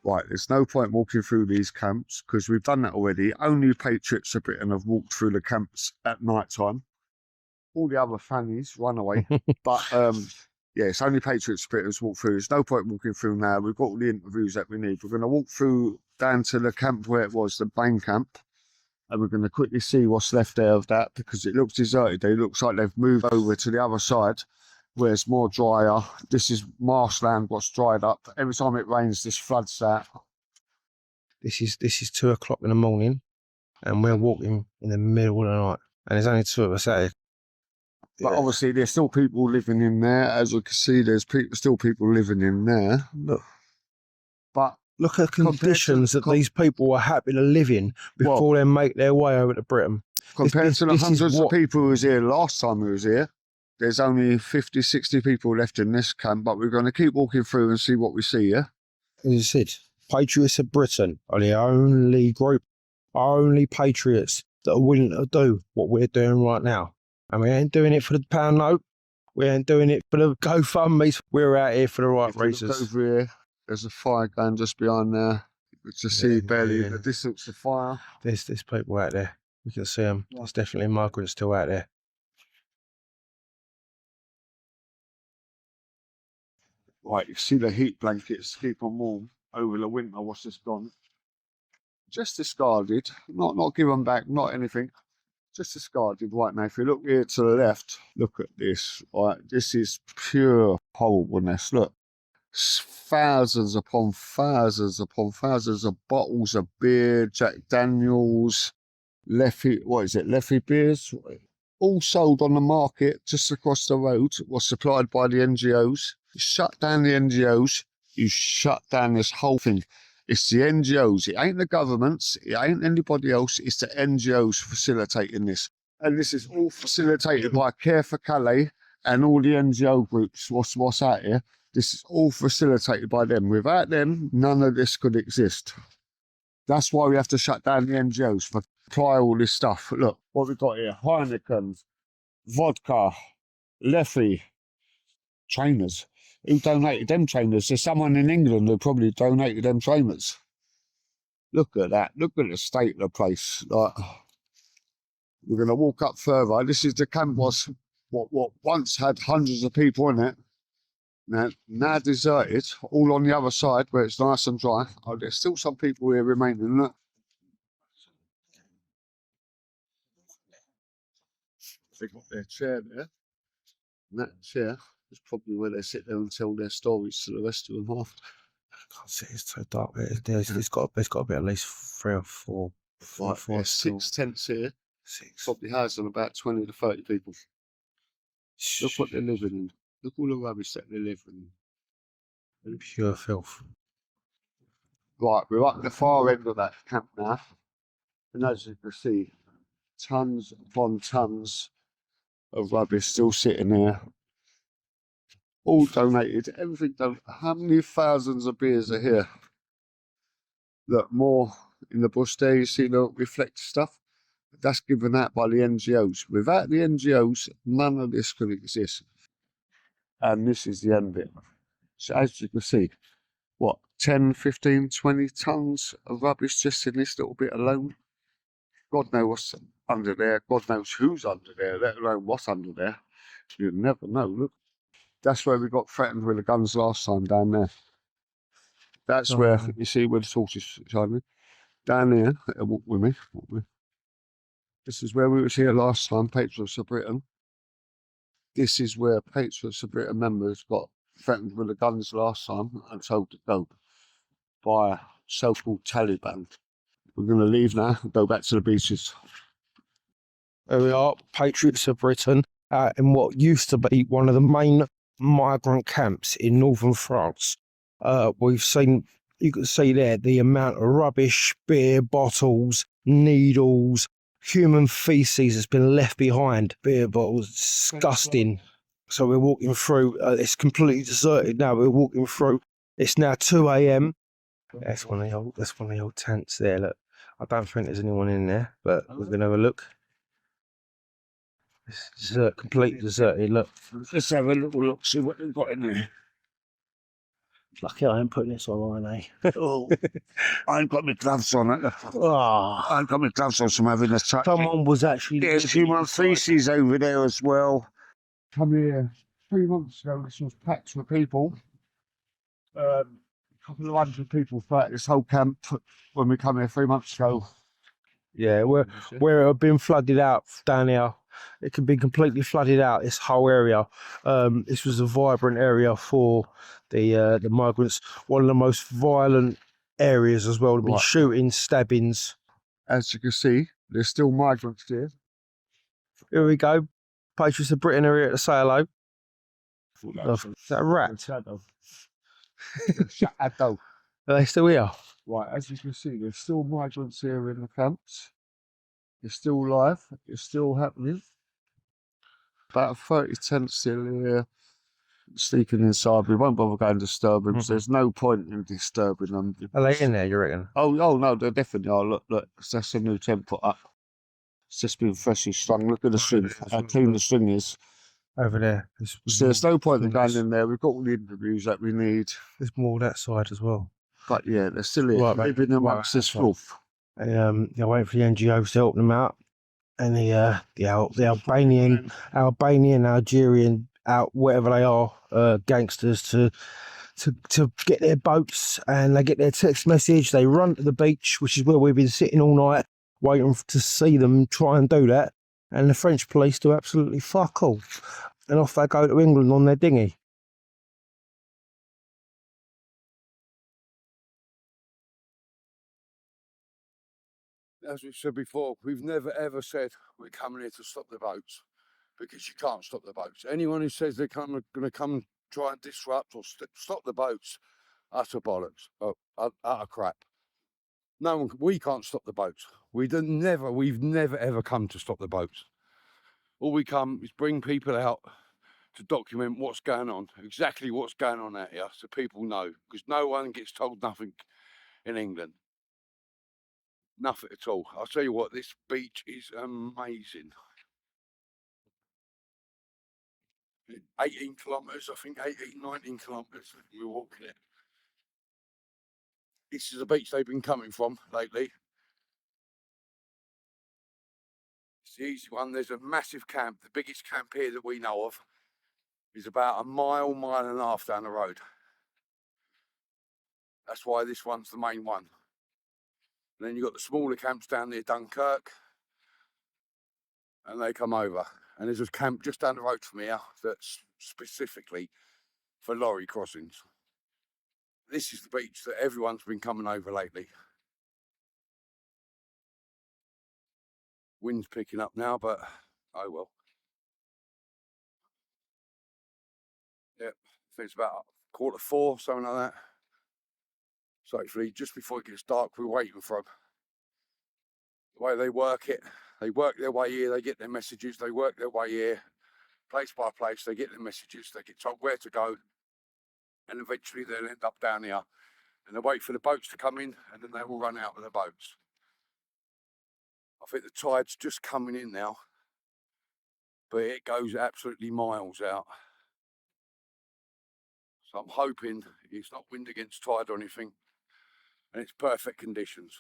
Right, there's no point walking through these camps because we've done that already. Only Patriots of Britain have walked through the camps at night time. All the other fannies run away. But yeah, it's only Patriots of Britain who's walked through. There's no point walking through now. We've got all the interviews that we need. We're going to walk through down to the camp where it was, the main camp. And we're going to quickly see what's left there of that because it looks deserted. It looks like they've moved over to the other side where it's more drier. This is marshland, what's dried up. Every time it rains, this floods that. This is 2 o'clock in the morning and we're walking in the middle of the night. And there's only 2 of us out here. But obviously there's still people living in there. As you can see, there's still people living in there. But look at the conditions that these people were happy to live in before they make their way over to Britain. Compared to the hundreds of people who was here last time we was here, there's only 50, 60 people left in this camp, but we're going to keep walking through and see what we see, yeah? As I said, Patriots of Britain are the only group, only patriots that are willing to do what we're doing right now. And we ain't doing it for the pound note. We ain't doing it for the GoFundMes. We're out here for the right reasons. Over here, there's a fire going just behind there. You can just see barely in the distance the fire. There's people out there. We can see them. There's definitely migrants still out there. Right, you see the heat blankets keep them warm over the winter. What's just gone? Just discarded. Not given back. Not anything. Just discarded right now. If you look here to the left, look at this. Right, this is pure horribleness. Look, thousands upon thousands upon thousands of bottles of beer, Jack Daniels, Leffy. What is it? Leffy beers, all sold on the market just across the road. Was supplied by the NGOs. You shut down the NGOs. You shut down this whole thing. It's the NGOs. It ain't the governments. It ain't anybody else. It's the NGOs facilitating this. And this is all facilitated by Care for Calais and all the NGO groups. What's out here? This is all facilitated by them. Without them, none of this could exist. That's why we have to shut down the NGOs for supply all this stuff. Look, what we've got here. Heineken, vodka, Leffy, trainers. Who donated them trainers? There's someone in England who probably donated them trainers. Look at that. Look at the state of the place. Like, we're going to walk up further. This is the camp what once had hundreds of people in it. Now deserted. All on the other side where it's nice and dry. Oh, there's still some people here remaining. Look. They got their chair there. And that chair. It's probably where they sit there and tell their stories to the rest of them after. I can't see, it's so dark. It's got to be at least 3 or 4. Right, 6 tents here. 6. Probably has on about 20 to 30 people. Look what they're living in. Look all the rubbish that they're living in. Pure filth. Right, we're up the far end of that camp now. And as you can see, tons upon tons of rubbish still sitting there. All donated, everything done. How many thousands of beers are here? Look, more in the bush there, you see the reflective stuff? That's given out by the NGOs. Without the NGOs, none of this could exist. And this is the end bit. So as you can see, what, 10, 15, 20 tons of rubbish just in this little bit alone? God knows what's under there. God knows who's under there, let alone what's under there. You never know, look. That's where we got threatened with the guns last time, down there. That's where, you see where the torches shining. Down there, walk with me. This is where we was here last time, Patriots of Britain. This is where Patriots of Britain members got threatened with the guns last time and told to go by so-called Taliban. We're going to leave now and go back to the beaches. There we are, Patriots of Britain, in what used to be one of the main migrant camps in northern France. We've seen, you can see there, the amount of rubbish, beer bottles, needles, human feces has been left behind. Beer bottles, disgusting. So we're walking through, it's completely deserted now. We're walking through, it's now 2 a.m. That's one of the old tents there. Look, I don't think there's anyone in there, but we're gonna have a look. It's desert, completely deserted. Look, Let's have a little look, see what they've got in there. lucky I ain't putting this on, eh? Oh, I ain't got my gloves on it. Oh, I ain't got my gloves on, so I'm having a touch. someone was actually. There's human feces over there as well. Come here 3 months ago. This was packed with people. A couple of hundred people throughout this whole camp when we come here 3 months ago. Yeah, where it had been flooded out down here, it could be completely flooded out. This whole area. This was a vibrant area for the migrants. One of the most violent areas as well. There've been shooting, stabbings. As you can see, there's still migrants here. Here we go. Patriots of Britain are here to say hello. Is that a rat? Shadow. Are they still here? Right, as you can see, there's still migrants here in the camps. It's still live. It's still happening. About 30 tents still here, sleeping inside. We won't bother going to disturb them. There's no point in disturbing them. Are they in there, you reckon? Oh no, they definitely are. Look, that's a new tent put up. It's just been freshly strung. Look at the string. How clean the string is. Over there. So there's no point in going in there. We've got all the interviews that we need. There's more that side as well. But yeah, they're still here, living amongst this filth. They're waiting for the NGOs to help them out, and the Albanian, Algerian, whatever they are, gangsters to get their boats, and they get their text message. They run to the beach, which is where we've been sitting all night waiting to see them try and do that. And the French police do absolutely fuck all, and off they go to England on their dinghy. As we've said before, we've never ever said we're coming here to stop the boats, because you can't stop the boats. Anyone who says they're going to come try and disrupt or stop the boats, utter bollocks, utter crap. No one, we can't stop the boats. We've never ever come to stop the boats. All we come is bring people out to document what's going on, exactly what's going on out here, so people know, because no one gets told nothing in England. Nothing at all. I'll tell you what, this beach is amazing. 18 kilometres, I think 18, 19 kilometres we're walking it. This is the beach they've been coming from lately. It's the easy one. There's a massive camp. The biggest camp here that we know of is about a mile and a half down the road. That's why this one's the main one. And then you've got the smaller camps down near Dunkirk, and they come over. And there's a camp just down the road from here that's specifically for lorry crossings. This is the beach that everyone's been coming over lately. Wind's picking up now, but oh well. Yep, I think it's about 4:15, something like that. So actually, just before it gets dark, we're waiting for them. The way they work it, they work their way here, they get their messages, they work their way here, place by place, they get their messages, they get told where to go, and eventually they'll end up down here. And they wait for the boats to come in, and then they will run out with the boats. I think the tide's just coming in now, but it goes absolutely miles out. So I'm hoping it's not wind against tide or anything, and it's perfect conditions.